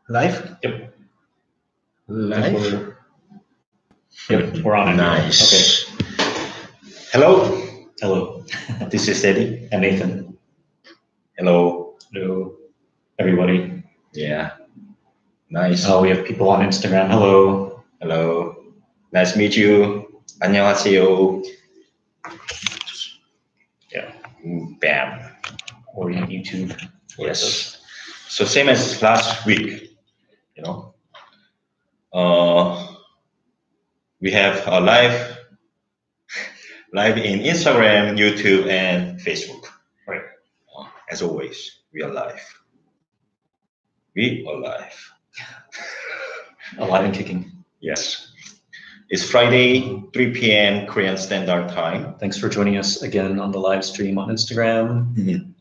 Live? Yep. Live? Yep, we're on it. Nice. Okay. Hello. Hello. This is Eddy and Nathan. Hello. Hello, everybody. Yeah. Nice. Oh, we have people on Instagram. Hello. Hello. Nice to meet you. 안녕하세요. Yeah. Bam. Or on YouTube. Yes. So same as last week, you know. We have a live in Instagram, YouTube, and Facebook. Right. As always, we are live. We are live. Alive and kicking. Yes. It's Friday, 3 p.m. Korean Standard Time. Thanks for joining us again on the live stream on Instagram. Mm-hmm.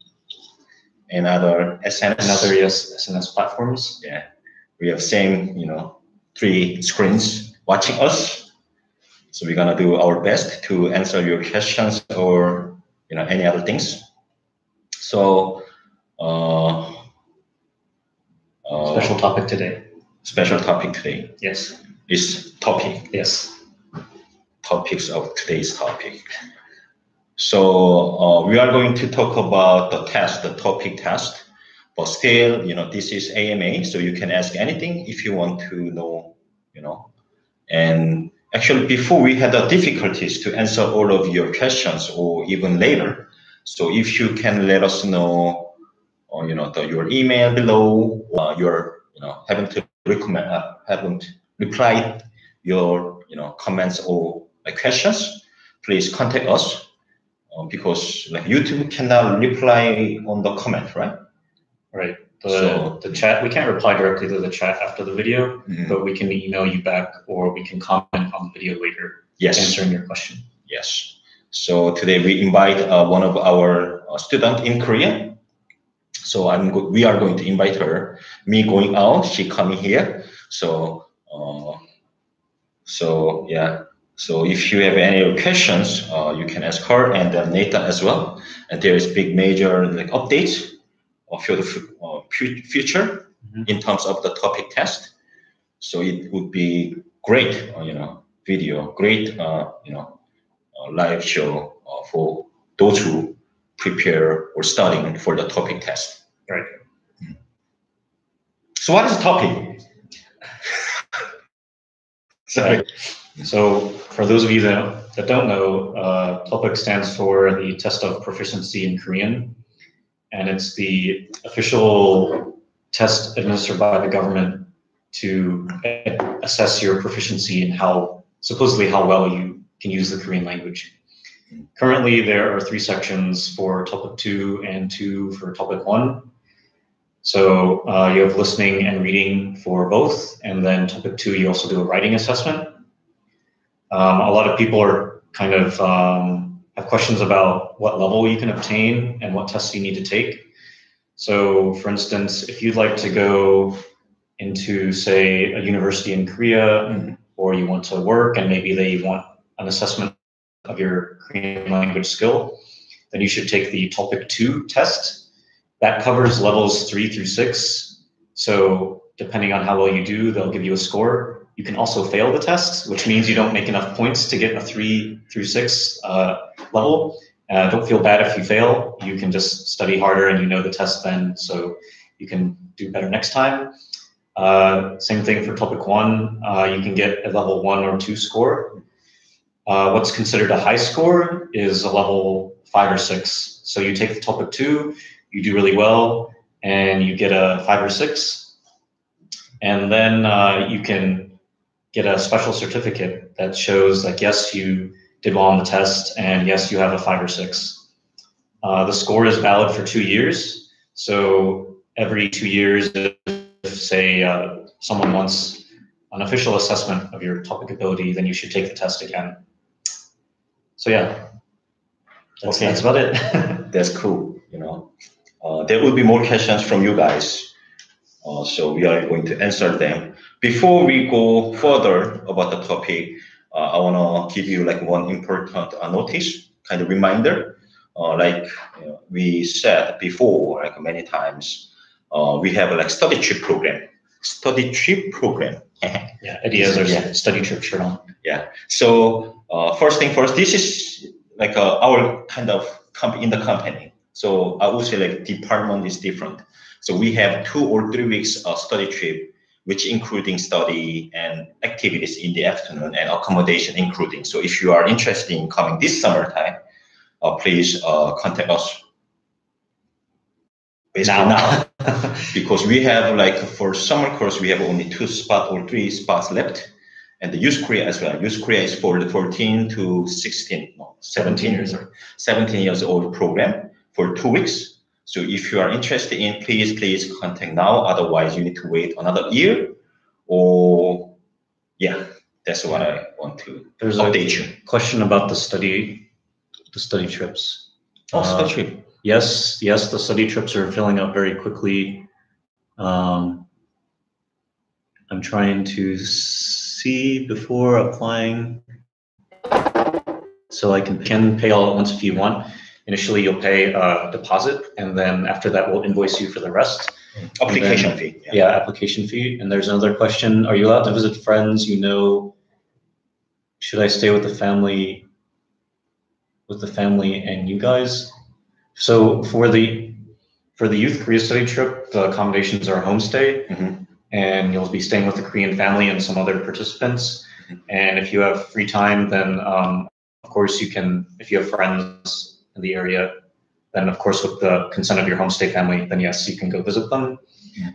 And other SNS. And other SNS platforms. Yeah. We have same, 3 screens watching us. So we're gonna do our best to answer your questions or any other things. So special topic today. Special topic today. Yes. Is topic. Yes. Topics of today's topic. So we are going to talk about the test, the topic test. But still, this is AMA, so you can ask anything if you want to know, And actually, before we had the difficulties to answer all of your questions, or even later. So if you can let us know, or your email below, haven't replied your comments or questions, please contact us because YouTube cannot reply on the comment, right? Right. The chat, we can't reply directly to the chat after the video, but we can email you back or we can comment on the video later, answering your question. Yes. So today we invite one of our students in Korea. So we are going to invite her. Me going out, she coming here. So yeah. So if you have any questions, you can ask her and Nathan as well. And there is big major updates for the future in terms of the topic test. So it would be great, video, great, live show for those who prepare or studying for the topic test. Right. So what is topic? Sorry. So for those of you that don't know, TOPIK stands for the Test of Proficiency in Korean. And it's the official test administered by the government to assess your proficiency in supposedly how well you can use the Korean language. Currently, there are 3 sections for TOPIK 2 and 2 for TOPIK 1. So you have listening and reading for both, and then TOPIK 2, you also do a writing assessment. A lot of people are kind of have questions about what level you can obtain and what tests you need to take. So for instance, if you'd like to go into, say, a university in Korea, or you want to work and maybe they want an assessment of your Korean language skill, then you should take the TOPIK 2 test. That covers levels 3 through 6. So depending on how well you do, they'll give you a score. You can also fail the test, which means you don't make enough points to get a 3 through 6 level. Don't feel bad if you fail. You can just study harder and you know the test then, so you can do better next time. Same thing for TOPIK 1. You can get a level 1 or 2 score. What's considered a high score is a level 5 or 6. So you take the TOPIK 2, you do really well, and you get a 5 or 6. And then you can get a special certificate that shows like, yes, you did well on the test, and yes, you have a 5 or 6. The score is valid for 2 years. So every 2 years, if say someone wants an official assessment of your TOPIK ability, then you should take the test again. So yeah, that's about it. That's cool. There will be more questions from you guys. So we are going to answer them. Before we go further about the topic, I want to give you one important notice, kind of reminder. We said before, many times, we have a study trip program. study trip program. Yeah, Eddy has our study trip shirt on. Yeah. So first thing first, this is like our kind of in the company. So I would say like department is different. So we have 2 or 3 weeks study trip, which including study and activities in the afternoon and accommodation including. So if you are interested in coming this summertime, please contact us. Basically now. Because we have like for summer course, we have only 2 spots or 3 spots left. And the Youth Korea as well. Youth Korea is for the 14 to 17 years old program for 2 weeks. So if you are interested in, please contact now. Otherwise, you need to wait another year. Or yeah, that's what I want to update you. Question about the study trips. Oh, study trip. Yes, the study trips are filling up very quickly. I'm trying to see before applying, so I can pay all at once if you want. Initially, you'll pay a deposit, and then after that, we'll invoice you for the rest. Application fee. Yeah, application fee. And there's another question: are you allowed to visit friends? You know, should I stay with the family? And you guys? So for the Youth Korea study trip, the accommodations are homestay, and you'll be staying with the Korean family and some other participants. And if you have free time, then of course you can. If you have friends in the area, then of course with the consent of your homestay family, then yes, you can go visit them.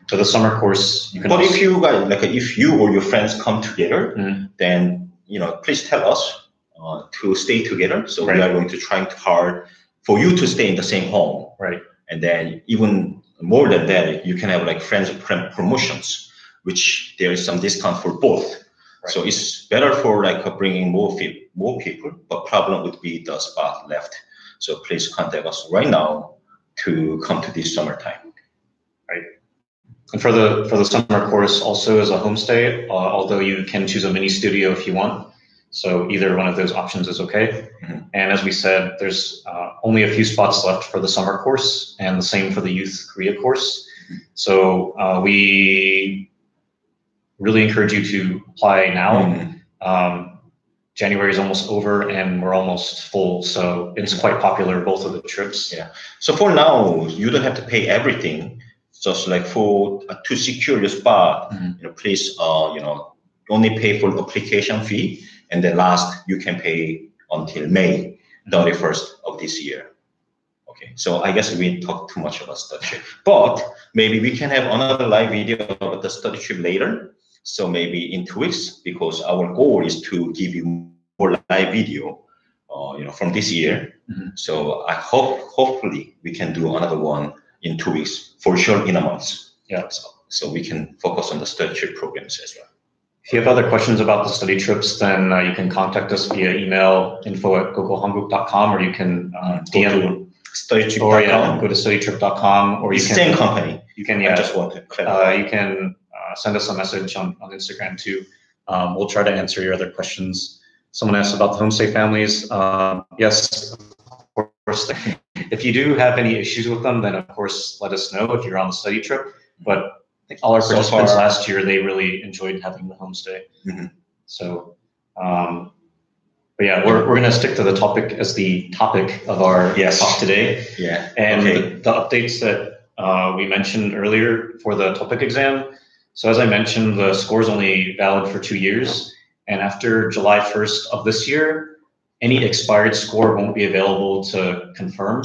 For the summer course, you can. But if you guys if you or your friends come together, then please tell us to stay together. So we are going to try hard for you to stay in the same home. Right. And then even more than that, you can have like friends promotions, which there is some discount for both. Right. So it's better for like bringing more people, but problem would be the spot left. So please contact us right now to come to this summertime. Right. And for the summer course also is a homestay, although you can choose a mini studio if you want. So either one of those options is okay. And as we said, there's only a few spots left for the summer course, and the same for the Youth Korea course. So we really encourage you to apply now. January is almost over, and we're almost full, so it's quite popular, both of the trips. Yeah. So for now, you don't have to pay everything. Just like to secure your spot, please only pay for the application fee. And then last, you can pay until May 31st of this year. Okay, so I guess we talked too much about study trip, but maybe we can have another live video about the study trip later. So maybe in 2 weeks, because our goal is to give you more live video, from this year. So I hopefully we can do another one in 2 weeks, for sure in a month. Yeah. So we can focus on the study trip programs as well. If you have other questions about the study trips, then you can contact us via email, info@gogohanguk.com, or you can DM studytrip.com. Go to studytrip.com, or you can. Same company. You can, I just want to clarify. You can send us a message on Instagram too. We'll try to answer your other questions. Someone asked about the homestay families. Yes, of course. If you do have any issues with them, then of course let us know if you're on the study trip. But all our participants last year, they really enjoyed having the homestay. So, but yeah, we're going to stick to the topic as the topic of our talk today. Yeah. And the updates that we mentioned earlier for the TOPIK exam. So as I mentioned, the score is only valid for 2 years. And after July 1st of this year, any expired score won't be available to confirm.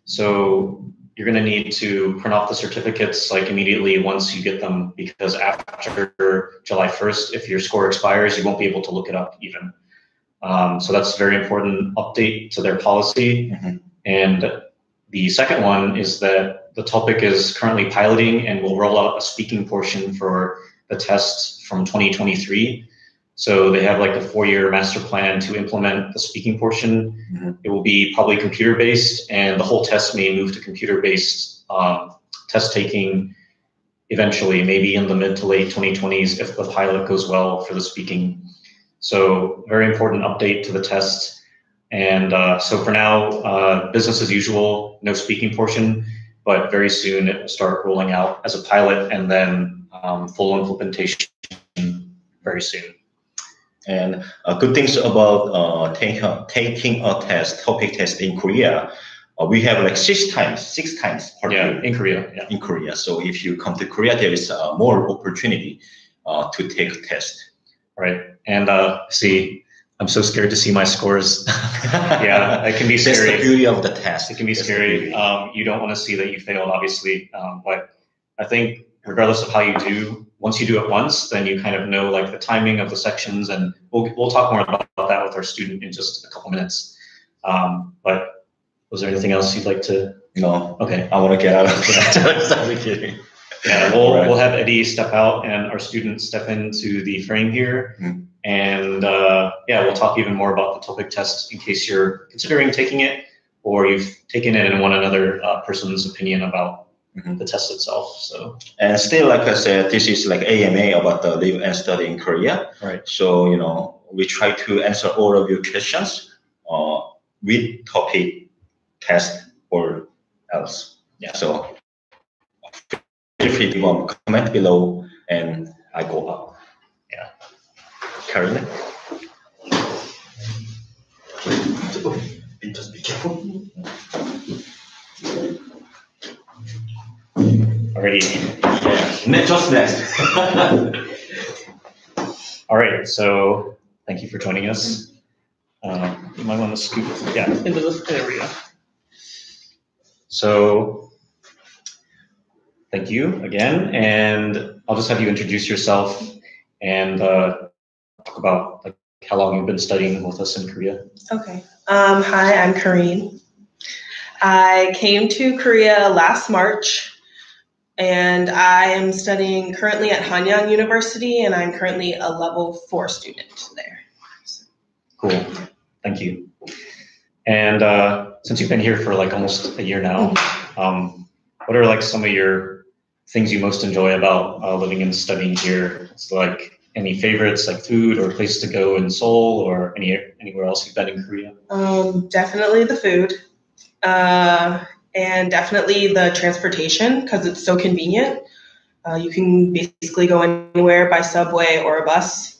So you're going to need to print off the certificates like immediately once you get them, because after July 1st, if your score expires, you won't be able to look it up even. So that's a very important update to their policy. And the second one is that the TOPIK is currently piloting and will roll out a speaking portion for the tests from 2023. So they have like a 4-year master plan to implement the speaking portion. It will be probably computer-based, and the whole test may move to computer-based test taking eventually, maybe in the mid to late 2020s if the pilot goes well for the speaking. So very important update to the test. And so for now, business as usual, no speaking portion. but very soon it will start rolling out as a pilot and then full implementation very soon. And good things about taking a test, topic test in Korea, we have like six times per year. In Korea. Yeah. In Korea. So if you come to Korea, there is more opportunity to take a test. Right. And see, I'm so scared to see my scores. Yeah, it can be scary. That's the beauty of the test. It can be scary. You don't want to see that you failed, obviously. But I think regardless of how you do, once you do it once, then you kind of know like the timing of the sections, and we'll talk more about that with our student in just a couple minutes. But was there anything else you'd like to? No. Okay. I want to get out of that. Yeah, we'll have Eddy step out and our student step into the frame here. Mm-hmm. And yeah, we'll talk even more about the TOPIK test in case you're considering taking it or you've taken it and want another person's opinion about the test itself. So, and still, like I said, this is like AMA about the live and study in Korea. Right. So, you know, we try to answer all of your questions with TOPIK test or else. Yeah. So feel free to comment below and I go up. Yeah. Carinne? Just be careful. Alrighty. Just next. All right. So thank you for joining us. You might want to scoot, into this area. So thank you again, and I'll just have you introduce yourself and talk about like how long you've been studying with us in Korea. Okay. Hi, I'm Carinne. I came to Korea last March, and I am studying currently at Hanyang University, and I'm currently a level 4 student there. Cool. Thank you. And since you've been here for like almost a year now, what are like some of your things you most enjoy about living and studying here? It's like any favorites, like food or place to go in Seoul or anywhere else you've been in Korea? Definitely the food, and definitely the transportation because it's so convenient. You can basically go anywhere by subway or a bus.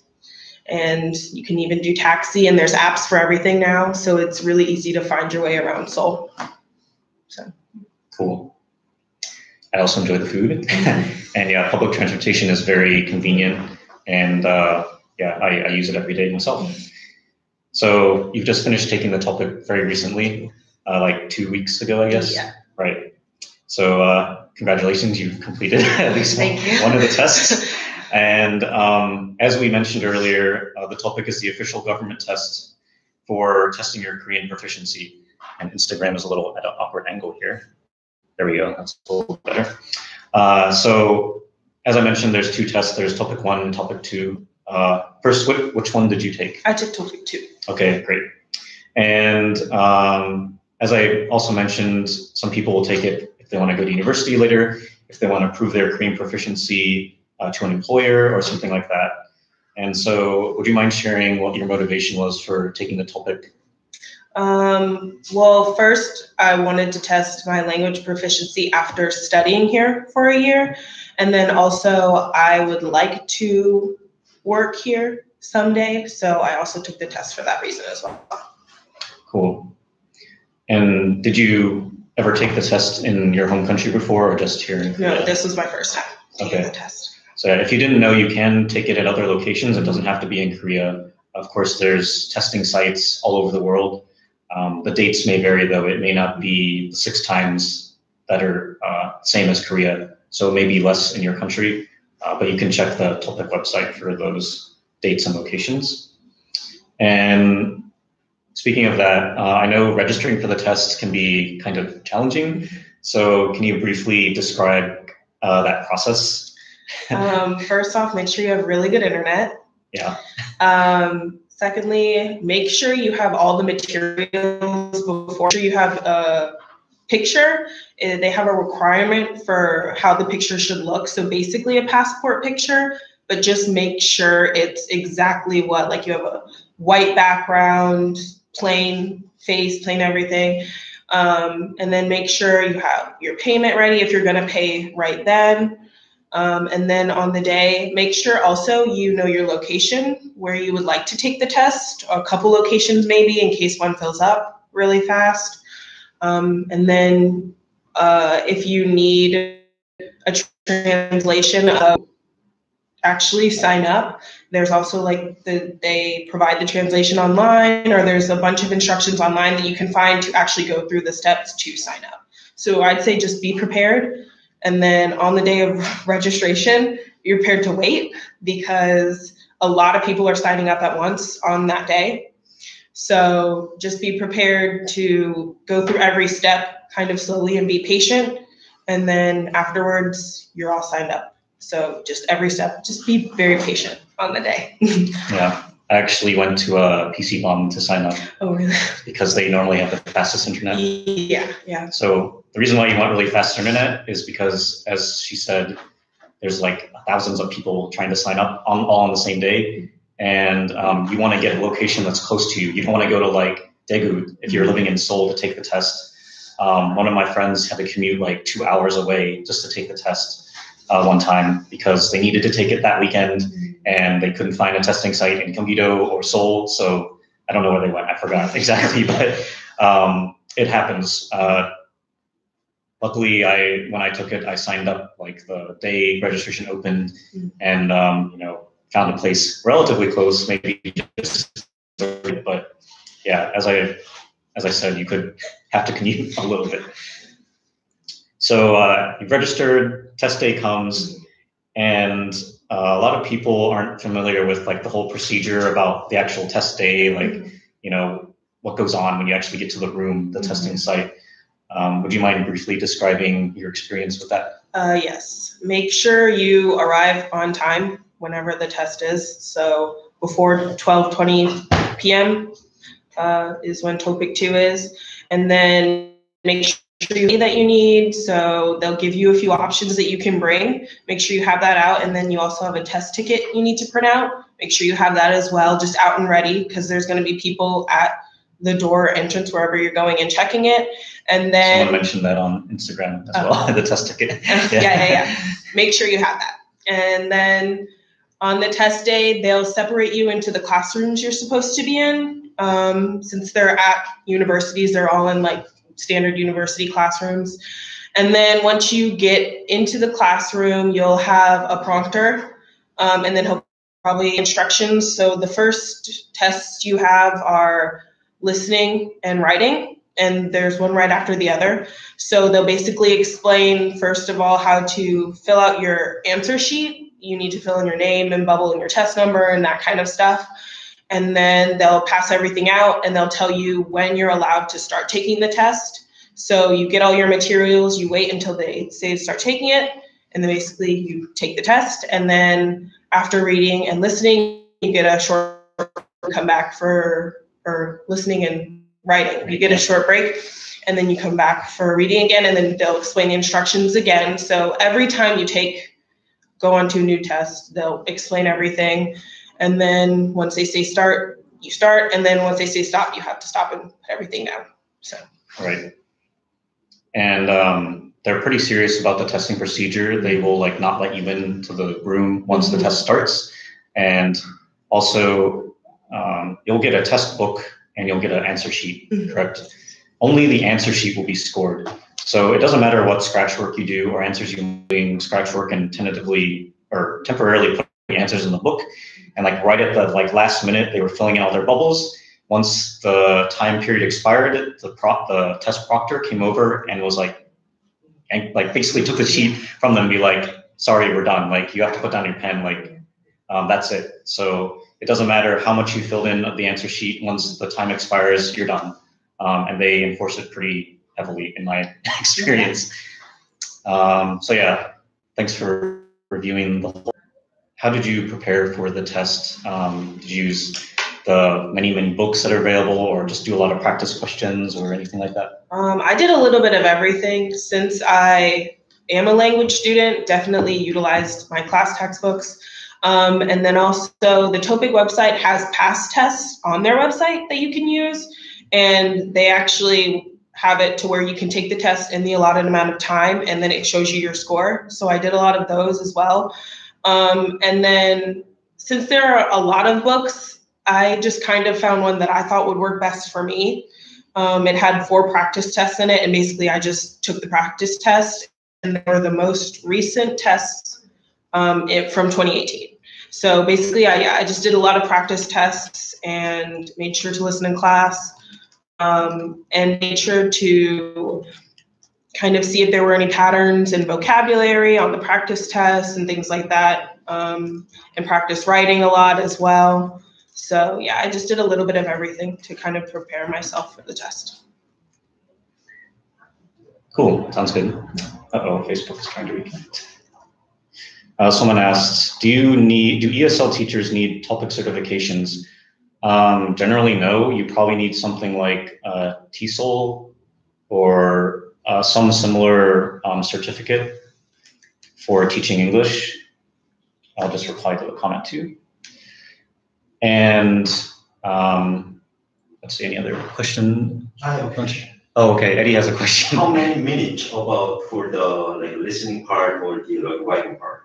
And you can even do taxi, and there's apps for everything now, so it's really easy to find your way around Seoul. So cool. I also enjoy the food, and yeah, public transportation is very convenient, and yeah, I use it every day myself. So you've just finished taking the TOPIK very recently, like 2 weeks ago, I guess. Yeah. Right. So congratulations, you've completed at least one of the tests. And as we mentioned earlier, the TOPIK is the official government test for testing your Korean proficiency. And Instagram is a little at an awkward angle here. There we go. That's a little better. So as I mentioned, there's 2 tests. There's TOPIK 1 and TOPIK 2. First, which one did you take? I took TOPIK 2. Okay, great. And as I also mentioned, some people will take it if they want to go to university later, if they want to prove their Korean proficiency to an employer or something like that. And so would you mind sharing what your motivation was for taking the TOPIK? Well, first, I wanted to test my language proficiency after studying here for a year. And then also I would like to work here someday. So I also took the test for that reason as well. Cool. And did you ever take the test in your home country before or just here in Korea? No, this was my first time taking the test. So if you didn't know, you can take it at other locations. It doesn't have to be in Korea. Of course, there's testing sites all over the world. The dates may vary, though. It may not be 6 times that are same as Korea. So it may be less in your country, but you can check the TOPIK website for those dates and locations. And speaking of that, I know registering for the tests can be kind of challenging. So can you briefly describe that process? First off, make sure you have really good internet. Yeah. Secondly, make sure you have all the materials before you have a picture. They have a requirement for how the picture should look. So basically a passport picture, but just make sure it's exactly what, like you have a white background, plain face, plain everything. And then make sure you have your payment ready if you're going to pay right then. And then on the day, make sure also you know your location where you would like to take the test, a couple locations maybe in case one fills up really fast. And then if you need a translation, actually sign up. There's also like they provide the translation online, or there's a bunch of instructions online that you can find to actually go through the steps to sign up. So I'd say just be prepared. And then on the day of registration, you're prepared to wait because a lot of people are signing up at once on that day. So just be prepared to go through every step kind of slowly and be patient. And then afterwards, you're all signed up. So just every step, just be very patient on the day. Yeah, I actually went to a PC Bomb to sign up. Oh, really? Because they normally have the fastest internet. Yeah. So the reason why you want really fast internet is because, as she said, there's like thousands of people trying to sign up all on the same day. And you want to get a location that's close to you. You don't want to go to like Daegu if you're living in Seoul to take the test. One of my friends had to commute like 2 hours away just to take the test one time because they needed to take it that weekend and they couldn't find a testing site in Gyeonggi-do or Seoul. So I don't know where they went. I forgot exactly, but it happens. Luckily, when I took it, I signed up like the day registration opened and found a place relatively close, maybe just, but yeah, as I said, you could have to commute a little bit. So you've registered, test day comes, and a lot of people aren't familiar with like the whole procedure about the actual test day, like, what goes on when you actually get to the room, the testing site. Would you mind briefly describing your experience with that? Yes. Make sure you arrive on time whenever the test is. So before 12:20 p.m. Is when TOPIK 2 is. And then make sure that you need. So they'll give you a few options that you can bring. Make sure you have that out. And then you also have a test ticket you need to print out. Make sure you have that as well, just out and ready, because there's going to be people at the door entrance wherever you're going and checking it. And then someone mentioned that on Instagram as well, the test ticket. Yeah. Make sure you have that. And then on the test day, they'll separate you into the classrooms you're supposed to be in. Since they're at universities, they're all in like standard university classrooms. And then once you get into the classroom, you'll have a prompter, and then he'll probably instructions. So the first tests you have are listening and writing, and there's one right after the other. So they'll basically explain, first of all, how to fill out your answer sheet. You need to fill in your name and bubble in your test number and that kind of stuff. And then they'll pass everything out and they'll tell you when you're allowed to start taking the test. So you get all your materials, you wait until they say to start taking it, and then basically you take the test. And then after reading and listening, you get a short come back for listening and writing. You get a short break and then you come back for reading again, and then they'll explain the instructions again. So every time you go on to a new test, they'll explain everything. And then once they say start, you start. And then once they say stop, you have to stop and put everything down. So. Right. And they're pretty serious about the testing procedure. They will like not let you into the room once the test starts. And also you'll get a test book and you'll get an answer sheet, correct? Only the answer sheet will be scored. So it doesn't matter what scratch work you do or answers you're doing scratch work and tentatively or temporarily put the answers in the book. And like right at the last minute, they were filling in all their bubbles. Once the time period expired, the test proctor came over and was basically took the sheet from them and be like, sorry, we're done. Like you have to put down your pen, that's it. So it doesn't matter how much you filled in the answer sheet. Once the time expires, you're done. And they enforce it pretty heavily in my experience. So yeah, thanks for reviewing the whole. How did you prepare for the test? Did you use the many books that are available, or just do a lot of practice questions or anything like that? I did a little bit of everything. Since I am a language student, definitely utilized my class textbooks. And then also the TOPIK website has past tests on their website that you can use. And they actually have it to where you can take the test in the allotted amount of time and then it shows you your score. So I did a lot of those as well. And then since there are a lot of books, I just kind of found one that I thought would work best for me. It had 4 practice tests in it, and basically I just took the practice test, and they were the most recent tests from 2018. So basically I just did a lot of practice tests and made sure to listen in class, and made sure to kind of see if there were any patterns in vocabulary on the practice tests and things like that, and practice writing a lot as well. So yeah, I just did a little bit of everything to kind of prepare myself for the test. Cool, sounds good. Uh-oh, Facebook is trying to reconnect. Someone asked, do ESL teachers need TOPIK certifications? Generally, no. You probably need something like TESOL or some similar certificate for teaching English. I'll just reply to the comment too. And let's see, any other question? I have a question. Oh, okay, Eddie has a question. How many minutes about for the listening part or the writing part?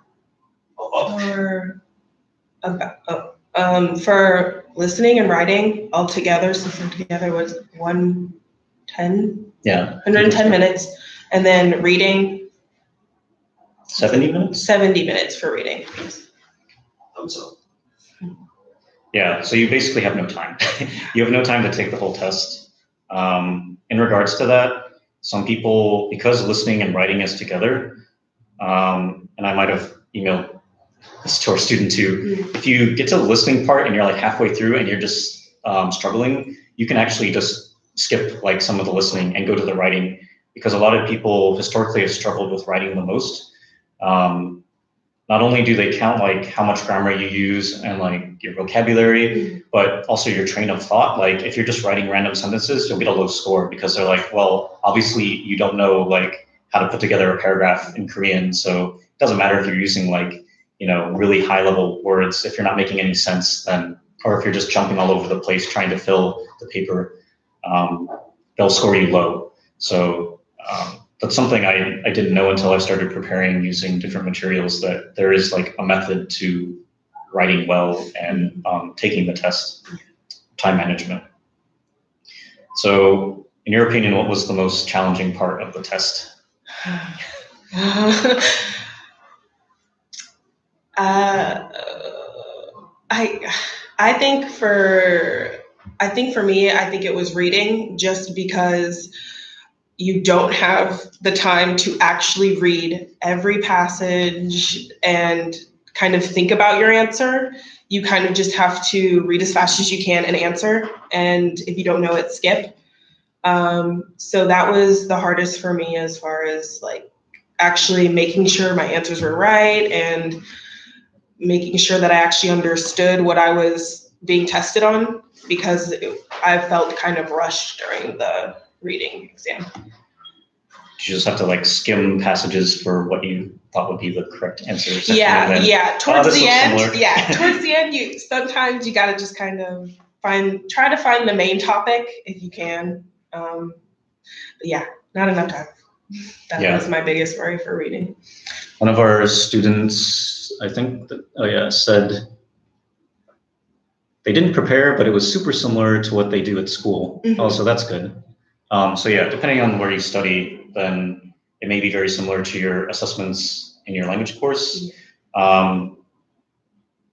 For listening and writing altogether, since they're together, was 110? Yeah. 110 minutes. And then reading? 70 minutes? 70 minutes for reading. Thumbs up. Yeah, so you basically have no time. You have no time to take the whole test. In regards to that, some people, because listening and writing is together, and I might have emailed this to our student too, if you get to the listening part and you're like halfway through and you're just struggling, you can actually just skip like some of the listening and go to the writing, because a lot of people historically have struggled with writing the most. Not only do they count like how much grammar you use and like your vocabulary, but also your train of thought. Like if you're just writing random sentences, you'll get a low score because they're like, well, obviously you don't know like how to put together a paragraph in Korean. So it doesn't matter if you're using like, you know, really high level words. If you're not making any sense, then, or if you're just jumping all over the place trying to fill the paper, they'll score you low. So that's something I didn't know until I started preparing using different materials, that there is like a method to writing well and taking the test, time management. So in your opinion, what was the most challenging part of the test? I think for me, I think it was reading, just because you don't have the time to actually read every passage and kind of think about your answer. You kind of just have to read as fast as you can and answer. And if you don't know it, skip. So that was the hardest for me, as far as like actually making sure my answers were right and making sure that I actually understood what I was being tested on, because I felt kind of rushed during the reading exam. You just have to like skim passages for what you thought would be the correct answer. Yeah. Towards the end, you sometimes you gotta just kind of try to find the main topic if you can. But yeah, not enough time. That was my biggest worry for reading. One of our students, I think, said they didn't prepare, but it was super similar to what they do at school. Mm-hmm. Oh, so that's good. So yeah, depending on where you study, then it may be very similar to your assessments in your language course.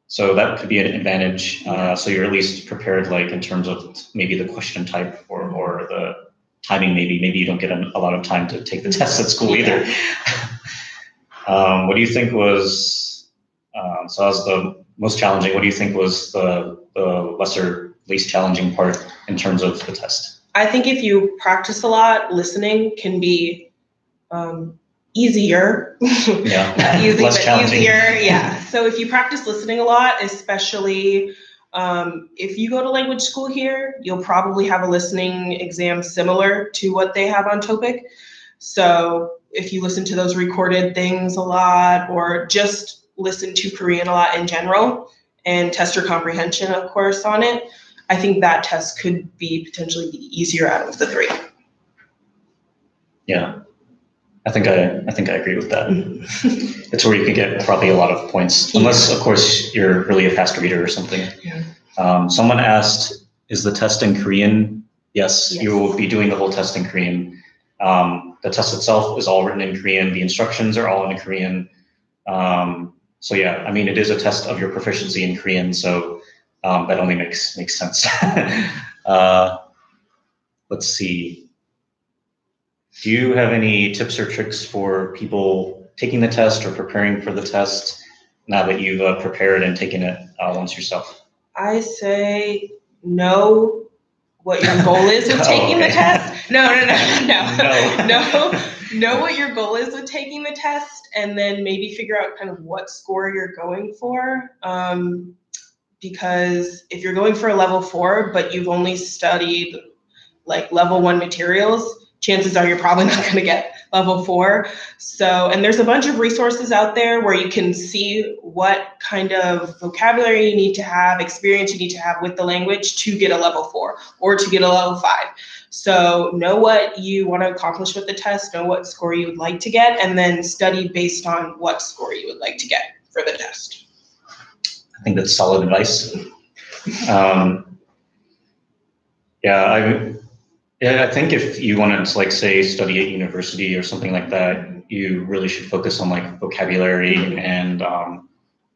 So that could be an advantage. So you're at least prepared, like in terms of maybe the question type or the timing. Maybe you don't get a lot of time to take the test at school either. What do you think was, so as the most challenging, what do you think was the least challenging part in terms of the test? I think if you practice a lot, listening can be easier. Yeah, not easy, less but challenging. Easier. Yeah. So if you practice listening a lot, especially if you go to language school here, you'll probably have a listening exam similar to what they have on TOPIK. So if you listen to those recorded things a lot, or just listen to Korean a lot in general and test your comprehension, of course, on it, I think that test could be potentially the easier out of the 3. Yeah, I think I agree with that. It's where you can get probably a lot of points, unless of course you're really a fast reader or something. Yeah. Someone asked, "Is the test in Korean?" Yes, you will be doing the whole test in Korean. The test itself is all written in Korean. The instructions are all in Korean. So yeah, I mean, it is a test of your proficiency in Korean, so that only makes sense. Let's see. Do you have any tips or tricks for people taking the test or preparing for the test now that you've prepared and taken it once yourself? I say know what your goal is with taking the test. No. Know what your goal is with taking the test, and then maybe figure out kind of what score you're going for. Because if you're going for a level 4, but you've only studied like level 1 materials, chances are you're probably not going to get level 4. So, and there's a bunch of resources out there where you can see what kind of vocabulary you need to have, experience you need to have with the language to get a level 4 or to get a level 5. So know what you want to accomplish with the test, know what score you would like to get, and then study based on what score you would like to get for the test. I think that's solid advice. I think if you want to, like, say, study at university or something like that, you really should focus on like vocabulary and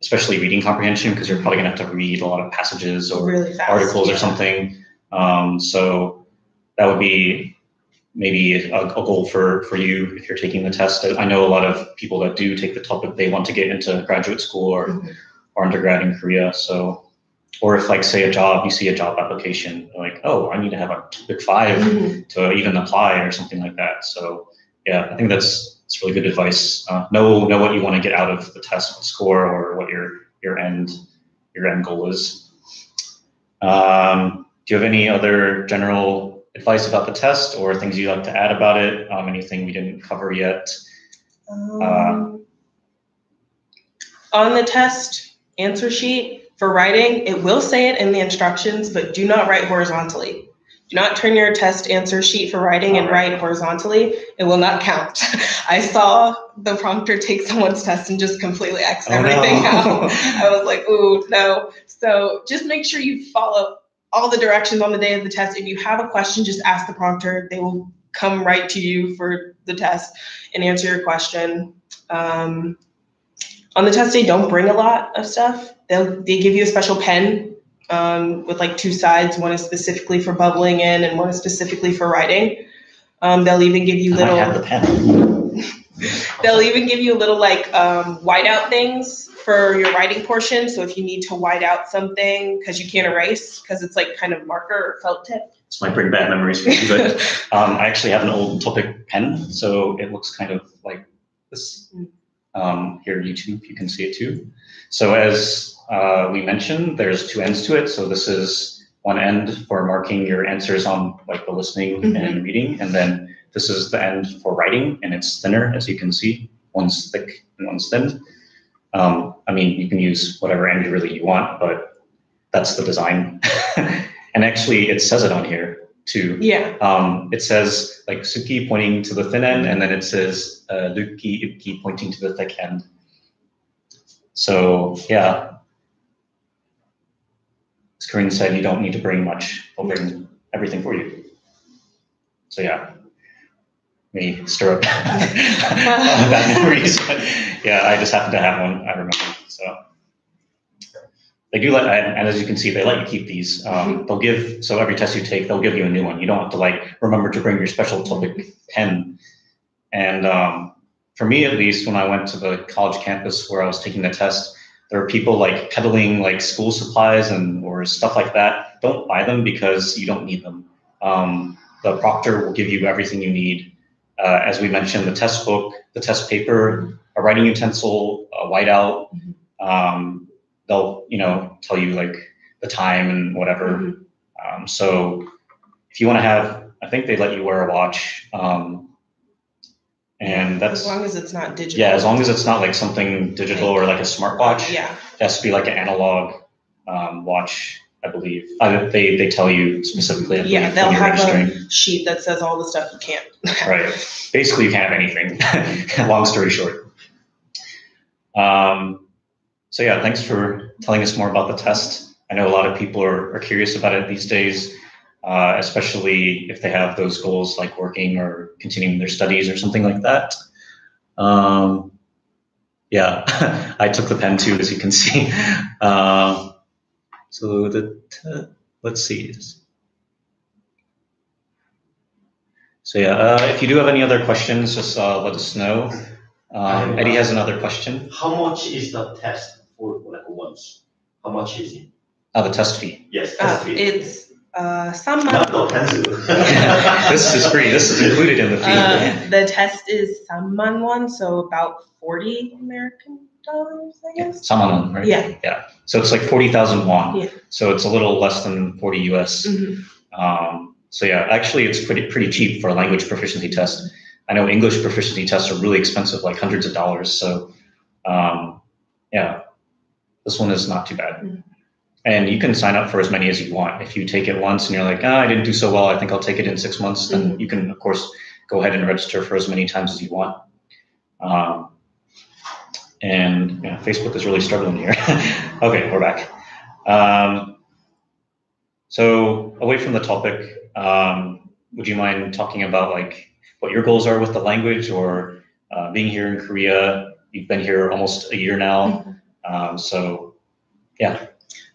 especially reading comprehension, because you're probably gonna have to read a lot of passages or really fast, articles or something. So that would be maybe a goal for you if you're taking the test. I know a lot of people that do take the TOPIK, they want to get into graduate school or undergrad in Korea. So, or if, like, say, you see a job application, like, oh, I need to have a TOPIK 5 to even apply or something like that. So yeah, I think that's really good advice. Know what you want to get out of the test, what score, or what your end goal is. Do you have any other general advice about the test or things you'd like to add about it? Anything we didn't cover yet? On the test answer sheet for writing, it will say it in the instructions, but do not write horizontally. Do not turn your test answer sheet for writing and write horizontally. It will not count. I saw the prompter take someone's test and just completely X everything out. I was like, ooh, no. So just make sure you follow all the directions on the day of the test. If you have a question, just ask the prompter. They will come right to you for the test and answer your question. On the test day, don't bring a lot of stuff. They give you a special pen with like 2 sides. One is specifically for bubbling in and one is specifically for writing. They'll even give you little. I have the pen. They'll even give you little like whiteout things for your writing portion. So if you need to white out something because you can't erase, because it's like kind of marker or felt tip. This might bring bad memories for you, but I actually have an old TOPIK pen, so it looks kind of like this. Here, YouTube, you can see it too. So as we mentioned, there's 2 ends to it. So this is one end for marking your answers on like the listening and reading, and then this is the end for writing, and it's thinner, as you can see. One's thick and one's thin. I mean, you can use whatever end really you want, but that's the design. And actually, it says it on here too. Yeah. It says like Suki pointing to the thin end, and then it says Luki, Ipki pointing to the thick end. So yeah, as Carinne said, you don't need to bring much. They'll bring everything for you. So yeah, me stir up bad memories. Yeah, I just happen to have one, I remember. So they do let, and as you can see, they let you keep these. They'll give, so every test you take, they'll give you a new one. You don't have to like remember to bring your special TOPIK pen. And for me, at least, when I went to the college campus where I was taking the test, there were people like peddling like school supplies or stuff like that. Don't buy them because you don't need them. The proctor will give you everything you need. As we mentioned, the test book, the test paper, a writing utensil, a whiteout. They'll, tell you like the time and whatever. So if you want to have, I think they let you wear a watch. And that's as long as it's not digital. Yeah, as long as it's not like something digital or like a smartwatch. Yeah. It has to be like an analog watch. I believe. They tell you specifically, I believe, Yeah, they'll when you're have registering. a sheet that says all the stuff you can't. Right. Basically, you can't have anything. Long story short. So yeah, thanks for telling us more about the test. I know a lot of people are curious about it these days, especially if they have those goals like working or continuing their studies or something like that. Yeah, I took the pen too, as you can see. So let's see. So yeah, if you do have any other questions, just let us know. Eddie has another question. How much is the test for like once? How much is it? The test fee. Yes, test fee. It's some Not the pencil. This is free. This is included in the fee. The test is Samman, so about 40 American dollars, I guess. Samman, right? Yeah. Yeah. So it's like 40,000 won. Yeah. So it's a little less than 40 US. Mm-hmm. So yeah, actually it's pretty cheap for a language proficiency test. I know English proficiency tests are really expensive, like hundreds of dollars. So yeah, this one is not too bad. Mm-hmm. And you can sign up for as many as you want. If you take it once and you're like, I didn't do so well, I think I'll take it in 6 months, then mm-hmm. you can, of course, go ahead and register for as many times as you want. And yeah, Facebook is really struggling here. Okay, we're back. So away from the topic, would you mind talking about like what your goals are with the language, or being here in Korea? You've been here almost a year now. Mm-hmm. So yeah.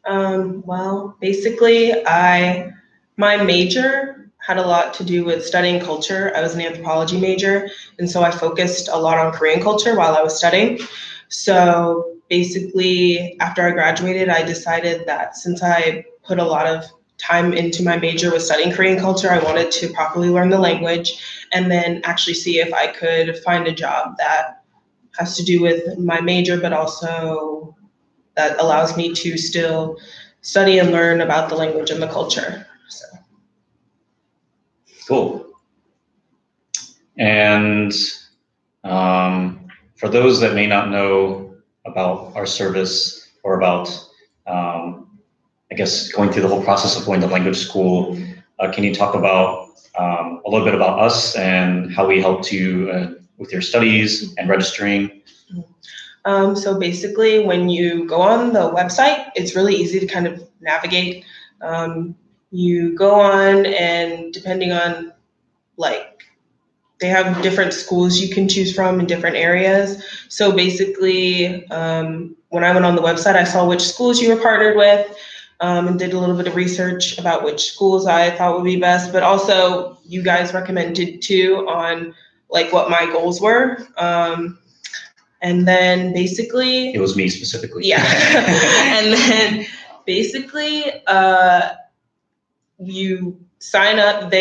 Well, basically, my major had a lot to do with studying culture. I was an anthropology major, and so I focused a lot on Korean culture while I was studying. So basically, after I graduated, I decided that since I put a lot of time into my major with studying Korean culture, I wanted to properly learn the language and then actually see if I could find a job that has to do with my major, but also that allows me to still study and learn about the language and the culture. So. Cool. And for those that may not know about our service or about, I guess, going through the whole process of going to language school, can you talk about a little bit about us and how we helped you with your studies and registering? So basically, when you go on the website, it's really easy to kind of navigate. You go on, and depending on, like, they have different schools you can choose from in different areas. So basically, when I went on the website, I saw which schools you were partnered with, and did a little bit of research about which schools I thought would be best. But also, you guys recommended too on like what my goals were. And then basically, it was me specifically. Yeah. And then basically, you sign up.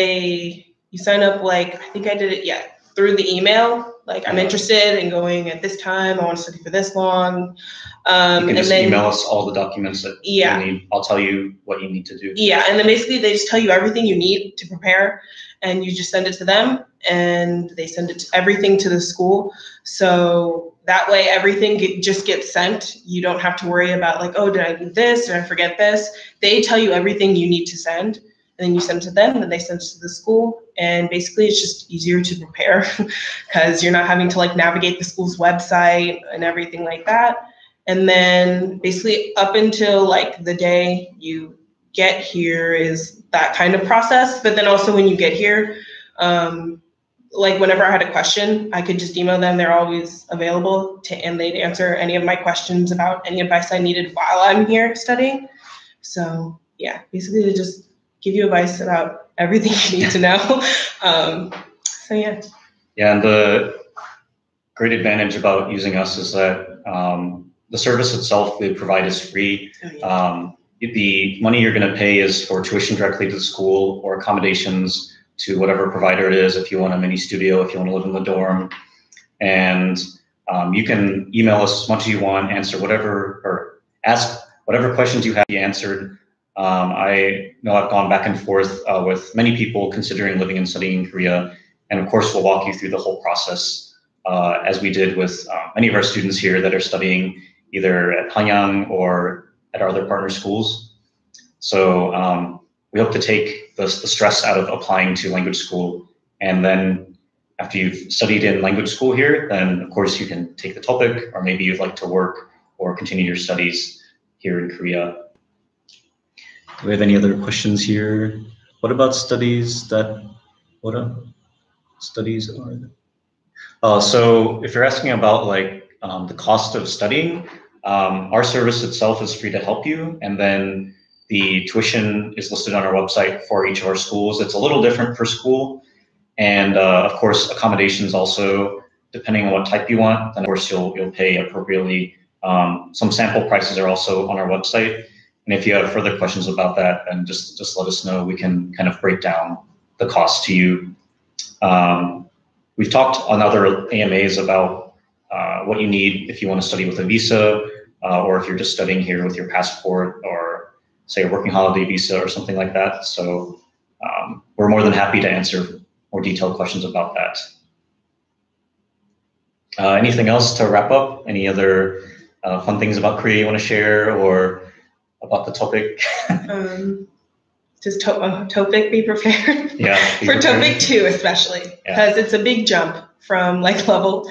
You sign up, like, I think I did it, through the email. Like, I'm interested in going at this time. I want to study for this long. You can just email us all the documents that you need. I'll tell you what you need to do. Yeah, and then basically they just tell you everything you need to prepare, and you just send it to them, and they send everything to the school. So that way everything just gets sent. You don't have to worry about like, oh, did I do this? Did I forget this? They tell you everything you need to send, and then you send it to them, and they send it to the school. And basically it's just easier to prepare because you're not having to like navigate the school's website and everything like that. And then basically up until like the day you get here is that kind of process. But then also when you get here, like whenever I had a question, I could just email them. They're always available and they'd answer any of my questions about any advice I needed while I'm here studying. So yeah, basically they just give you advice about everything you need to know. So yeah. Yeah, and the great advantage about using us is that the service itself we provide is free. Oh, yeah. The money you're going to pay is for tuition directly to the school or accommodations to whatever provider it is, if you want a mini studio, if you want to live in the dorm. And you can email us as much as you want, answer whatever, or ask whatever questions you have to be answered. I know I've gone back and forth with many people considering living and studying in Korea. And of course, we'll walk you through the whole process as we did with many of our students here that are studying either at Hanguk or at our other partner schools. So we hope to take the stress out of applying to language school. And then after you've studied in language school here, then of course you can take the TOPIK, or maybe you'd like to work or continue your studies here in Korea. Do we have any other questions here? What about studies studies are? So if you're asking about like the cost of studying, our service itself is free to help you, and then the tuition is listed on our website for each of our schools. It's a little different per school, and of course accommodations also, depending on what type you want, then of course you'll pay appropriately. Some sample prices are also on our website, and if you have further questions about that, then just let us know. We can kind of break down the cost to you. We've talked on other AMAs about what you need if you want to study with a visa, or if you're just studying here with your passport, or say a working holiday visa or something like that. So we're more than happy to answer more detailed questions about that. Anything else to wrap up? Any other fun things about Korea you want to share, or about the topic? Just TOPIK, be prepared. Yeah. For TOPIK 2 especially, because it's a big jump from like level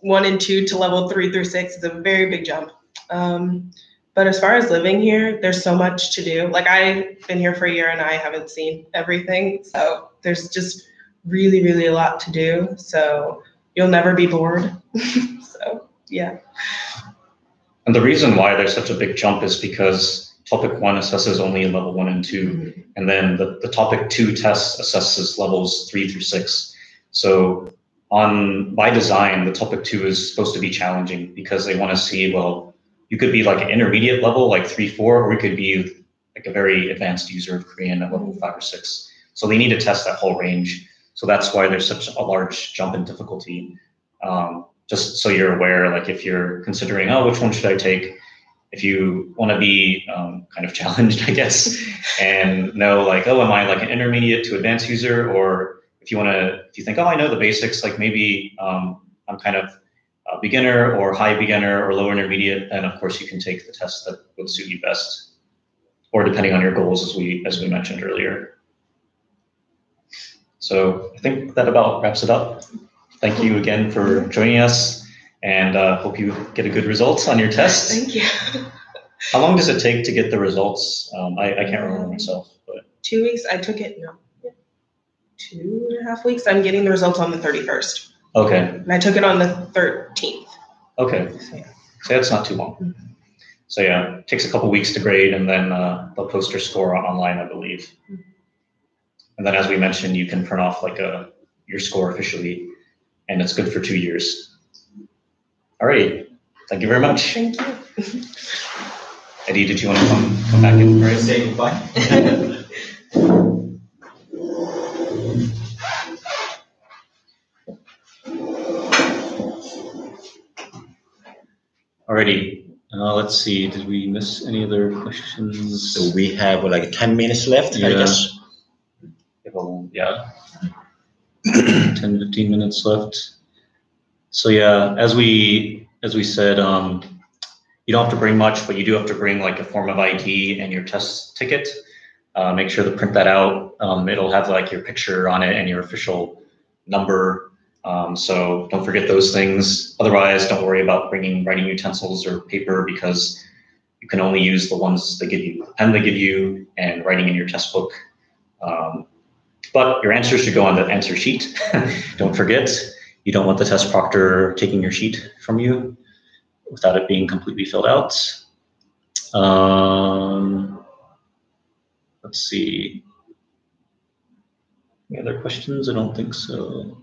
1 and 2 to level 3 through 6. It's a very big jump. But as far as living here, there's so much to do. Like, I've been here for a year and I haven't seen everything. So there's just really, really a lot to do. So you'll never be bored. So yeah. And the reason why there's such a big jump is because TOPIK 1 assesses only level 1 and 2, and then the TOPIK 2 test assesses levels 3 through 6. So by design, the TOPIK 2 is supposed to be challenging, because they want to see, well, you could be like an intermediate level, like 3, 4, or you could be like a very advanced user of Korean at level 5 or 6. So they need to test that whole range. So that's why there's such a large jump in difficulty. Just so you're aware, like if you're considering, oh, which one should I take? If you want to be kind of challenged, I guess, and know like, oh, am I like an intermediate to advanced user? Or if you think, oh, I know the basics, like maybe I'm kind of a beginner or high beginner or low intermediate, then of course you can take the test that would suit you best, or depending on your goals, as we mentioned earlier. So I think that about wraps it up. Thank you again for joining us, and hope you get a good results on your test. Thank you. How long does it take to get the results? I can't remember myself, but 2 weeks. I took it 2.5 weeks. I'm getting the results on the 31st. Okay. And I took it on the 13th. Okay. So that's not too long. So yeah, it takes a couple weeks to grade, and then they'll post your score online, I believe. And then, as we mentioned, you can print off like your score officially, and it's good for 2 years. All right. Thank you very much. Thank you. Eddy, did you want to come back in? Right, say goodbye. Alrighty. Let's see. Did we miss any other questions? So we have like 10 minutes left, I guess. Yeah. 10, 15 minutes left. So yeah, as we said, you don't have to bring much, but you do have to bring like a form of ID and your test ticket. Make sure to print that out. It'll have like your picture on it and your official number. So don't forget those things. Otherwise, don't worry about bringing writing utensils or paper, because you can only use the ones they give you, the pen they give you, and writing in your test book. But your answers should go on the answer sheet. Don't forget, you don't want the test proctor taking your sheet from you without it being completely filled out. Let's see. Any other questions? I don't think so.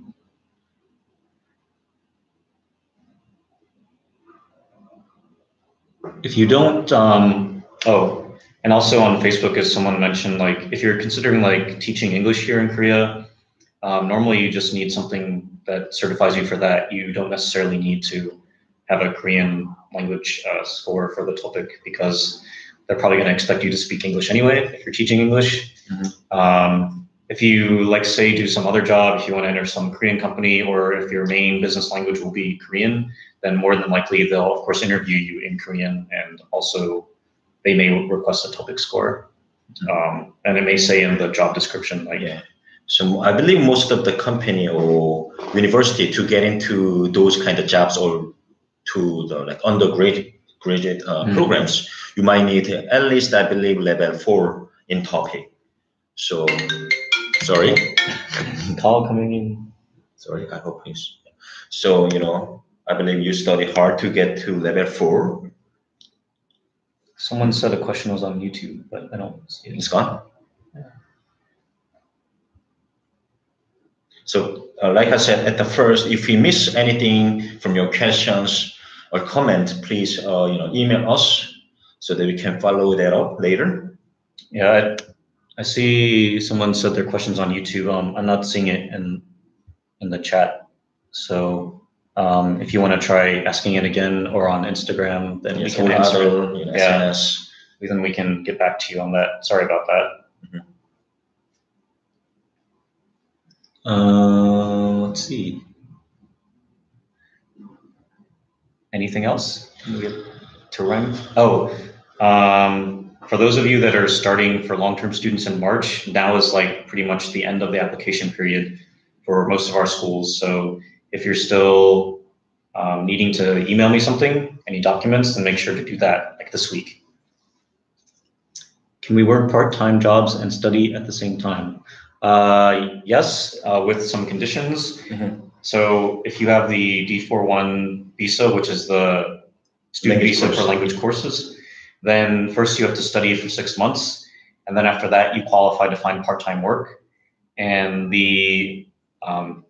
If you don't, oh, and also on Facebook, as someone mentioned, like if you're considering like teaching English here in Korea, normally you just need something that certifies you for that. You don't necessarily need to have a Korean language score for the TOPIK, because they're probably going to expect you to speak English anyway if you're teaching English. If you, like, say, do some other job, if you want to enter some Korean company, or if your main business language will be Korean, then more than likely they'll, of course, interview you in Korean and also they may request a TOPIK score. And it may say in the job description, like, yeah. So I believe most of the company or university to get into those kind of jobs or to the like undergraduate programs, you might need at least, I believe, level 4 in TOPIK. So, sorry. Call coming in. Sorry, I hope he's. So, I believe you study hard to get to level 4. Someone said a question was on YouTube, but I don't see it. It's gone? Yeah. So, like I said at the first, if we miss anything from your questions or comment, please, email us so that we can follow that up later. Yeah, I see someone said their questions on YouTube. I'm not seeing it in the chat. So if you want to try asking it again or on Instagram, then we can answer it. Yeah, then we can get back to you on that. Sorry about that. Let's see. Anything else to run? Oh, for those of you that are starting for long-term students in March, now is like pretty much the end of the application period for most of our schools. So if you're still needing to email me something, any documents, then make sure to do that like this week. Can we work part-time jobs and study at the same time? Yes, with some conditions. So if you have the D41 visa, which is the student visa for language courses, then first you have to study for 6 months. And then after that, you qualify to find part-time work. And the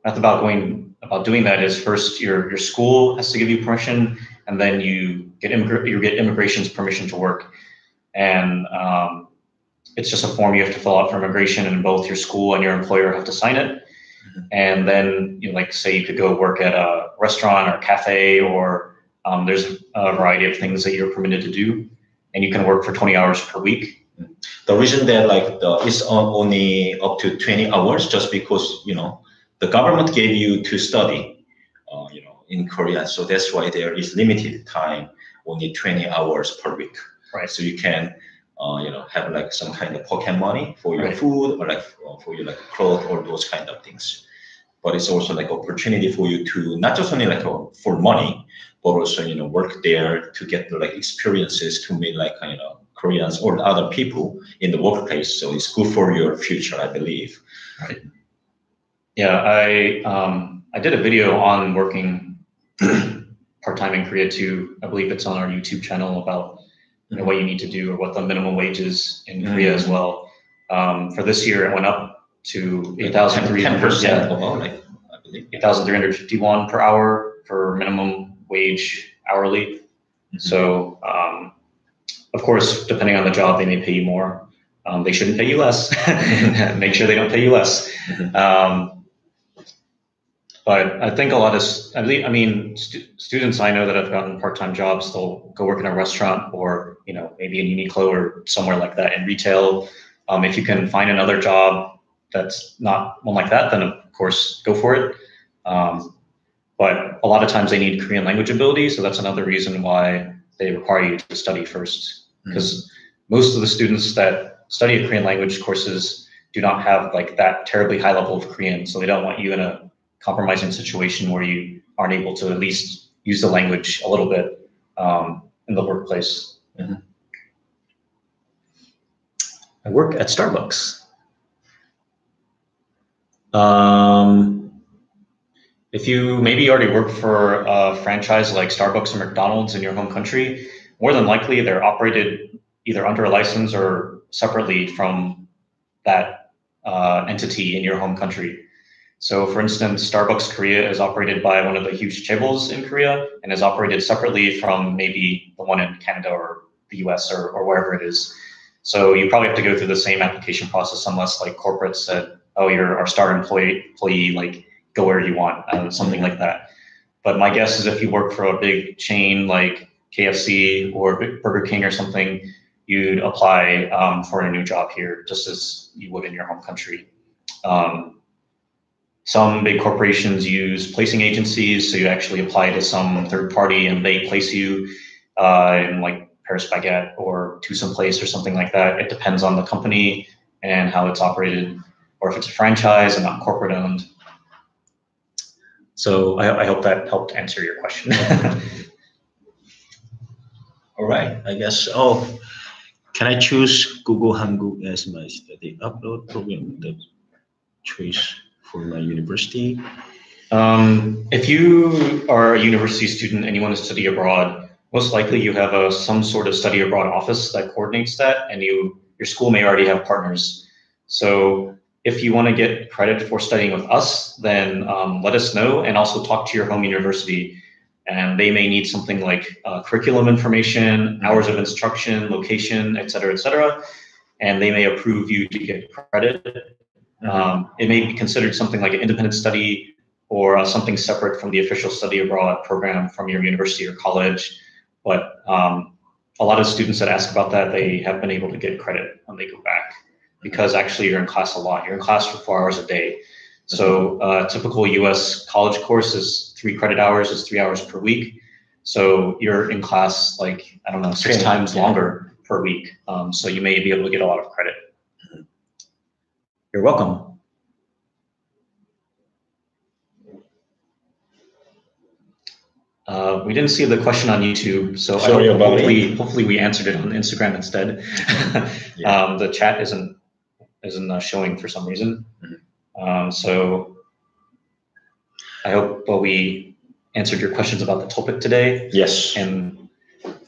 method about doing that is first your school has to give you permission, and then you get immigration's permission to work. And it's just a form you have to fill out for immigration, and both your school and your employer have to sign it. And then, like, say you could go work at a restaurant or cafe, or there's a variety of things that you're permitted to do, and you can work for 20 hours per week. The reason that it's only up to 20 hours, just because the government gave you to study, in Korea, so that's why there is limited time, only 20 hours per week. Right. So you can, have like some kind of pocket money for your food, or like for your clothes, or those kind of things. But it's also like opportunity for you to not just only for money, but also work there to get the experiences to meet Koreans or other people in the workplace. So it's good for your future, I believe. Right. Yeah, I did a video on working part-time in Korea too. I believe it's on our YouTube channel about what you need to do, or what the minimum wage is in Korea as well. For this year, it went up to 8,351 per hour for minimum wage hourly. So, of course, depending on the job, they may pay you more. They shouldn't pay you less. Make sure they don't pay you less. But I think a lot of, students I know that have gotten part-time jobs, they'll go work in a restaurant, or maybe in Uniqlo or somewhere like that in retail. If you can find another job that's not one like that, then of course go for it. But a lot of times they need Korean language ability, so that's another reason why they require you to study first. Because most of the students that study Korean language courses do not have that terribly high level of Korean, so they don't want you in a compromising situation where you aren't able to at least use the language a little bit in the workplace. I work at Starbucks. If you maybe already work for a franchise like Starbucks or McDonald's in your home country, more than likely they're operated either under a license or separately from that entity in your home country. So for instance, Starbucks Korea is operated by one of the huge chaebols in Korea, and is operated separately from maybe the one in Canada or the US or wherever it is. So you probably have to go through the same application process, unless corporate said, oh, you're our star employee, go where you want, something like that. But my guess is if you work for a big chain like KFC or Burger King or something, you'd apply for a new job here, just as you would in your home country. Some big corporations use placing agencies, so you actually apply to some third party and they place you in Paris Baguette or to some place or something like that. It depends on the company and how it's operated, or if it's a franchise and not corporate owned. So I hope that helped answer your question. All right, I guess. Oh, can I choose gogohanguk as my study upload program? The choice for my university. If you are a university student and you want to study abroad, most likely you have some sort of study abroad office that coordinates that, and your school may already have partners. So if you want to get credit for studying with us, then let us know, and also talk to your home university. And they may need something like curriculum information, hours of instruction, location, et cetera, and they may approve you to get credit. It may be considered something like an independent study, or something separate from the official study abroad program from your university or college. But a lot of students that ask about that, they have been able to get credit when they go back, because actually you're in class a lot. You're in class for 4 hours a day. So typical US college course is 3 credit hours, is 3 hours per week. So you're in class like, I don't know, 6 times longer per week. So you may be able to get a lot of credit. You're welcome. We didn't see the question on YouTube, so hopefully we answered it on Instagram instead. The chat isn't showing for some reason. So I hope we answered your questions about the topic today. Yes. And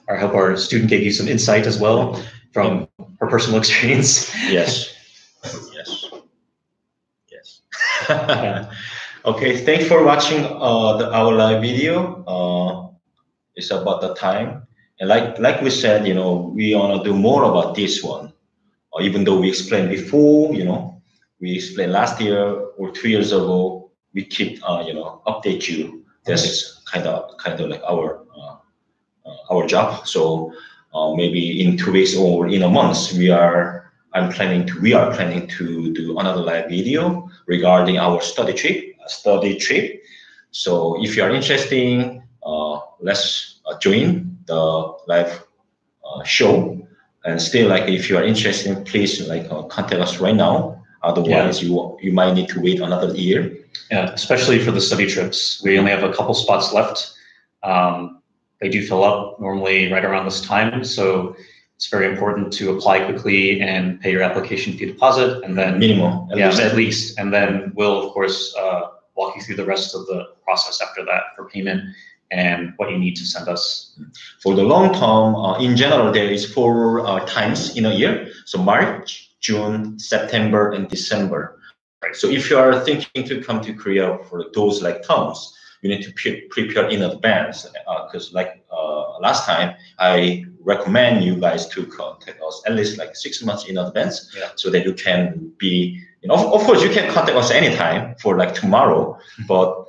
I hope our student gave you some insight as well from her personal experience. Yes. Okay, thanks for watching our live video. It's about the time, and like we said, we wanna do more about this one. Even though we explained before, we explained last year or 2 years ago, we keep update you. That's kind of like our job. So maybe in 2 weeks or in a month, we are planning to do another live video regarding our study trip. So if you are interested, let's join the live show. And still, like, if you are interested, please contact us right now. Otherwise, you might need to wait another year. Yeah, especially for the study trips. We only have a couple spots left. They do fill up normally right around this time, so it's very important to apply quickly and pay your application fee deposit, and then minimum, at least, and then we'll of course walk you through the rest of the process after that for payment and what you need to send us. For the long term, in general, there is 4 times in a year. So March, June, September, and December. Right. So if you are thinking to come to Korea for those terms, you need to prepare in advance. Because last time, I recommend you guys to contact us at least 6 months in advance, so that you can be, of course, you can contact us anytime for tomorrow, but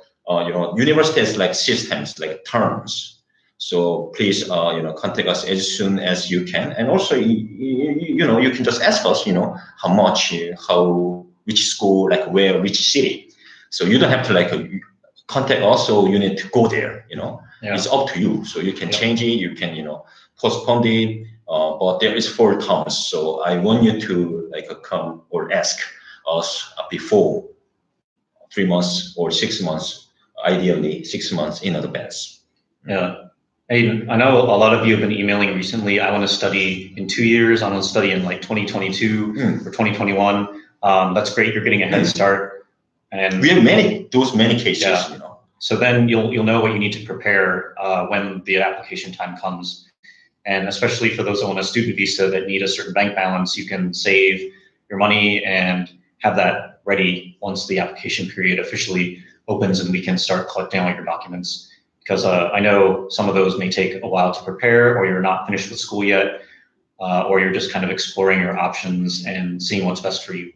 university has systems, terms. So please, contact us as soon as you can. And also, you can just ask us, how much, which school, where, which city. So you don't have to contact us, so you need to go there, It's up to you. So you can change it, you can, postpone it, but there is 4 terms. So I want you to come or ask us before 3 months or 6 months, ideally 6 months in advance. Yeah. Hey, I know a lot of you have been emailing recently. I want to study in 2 years. I want to study in 2022 or 2021. That's great. You're getting a head start. And we have many cases, So then you'll know what you need to prepare when the application time comes. And especially for those on a student visa that need a certain bank balance, you can save your money and have that ready once the application period officially opens and we can start collecting all your documents. Because I know some of those may take a while to prepare, or you're not finished with school yet, or you're just kind of exploring your options and seeing what's best for you.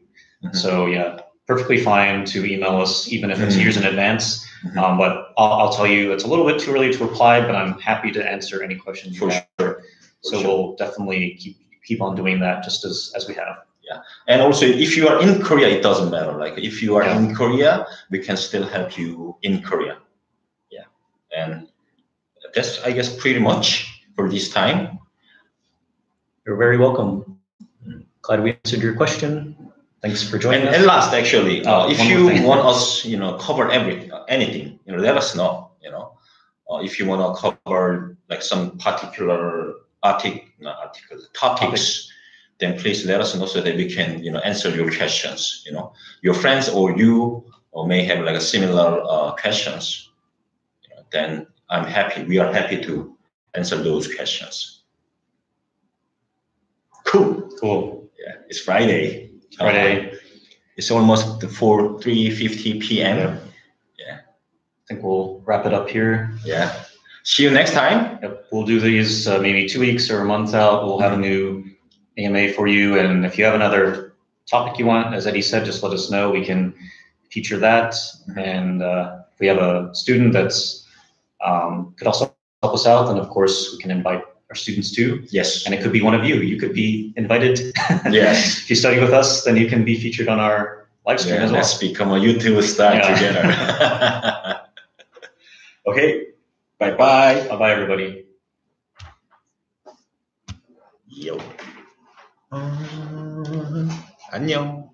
So yeah, perfectly fine to email us, even if it's years in advance. But I'll tell you, it's a little bit too early to reply, but I'm happy to answer any questions you have. So we'll definitely keep on doing that just as we have. Yeah, and also if you are in Korea, it doesn't matter. If you are in Korea, we can still help you in Korea. Yeah, and that's, I guess, pretty much for this time. You're very welcome. Glad we answered your question. Thanks for joining us. And last, actually, if you want us, cover anything, let us know. If you want to cover like some particular topics, then please let us know so that we can, answer your questions. Your friends or you may have like a similar questions. Then we are happy to answer those questions. Cool. Yeah, it's Friday. It's almost 3:50 p.m. Yeah. I think we'll wrap it up here. Yeah. See you next time. Yep. We'll do these maybe 2 weeks or a month out. We'll have a new AMA for you. And if you have another topic you want, as Eddy said, just let us know. We can feature that. And if we have a student that's could also help us out, then of course we can invite our students too. Yes. And it could be one of you. You could be invited. Yes. If you study with us, then you can be featured on our live stream as well. Let's become a YouTube star together. Okay. Bye-bye. Bye-bye, everybody. Yo. 안녕.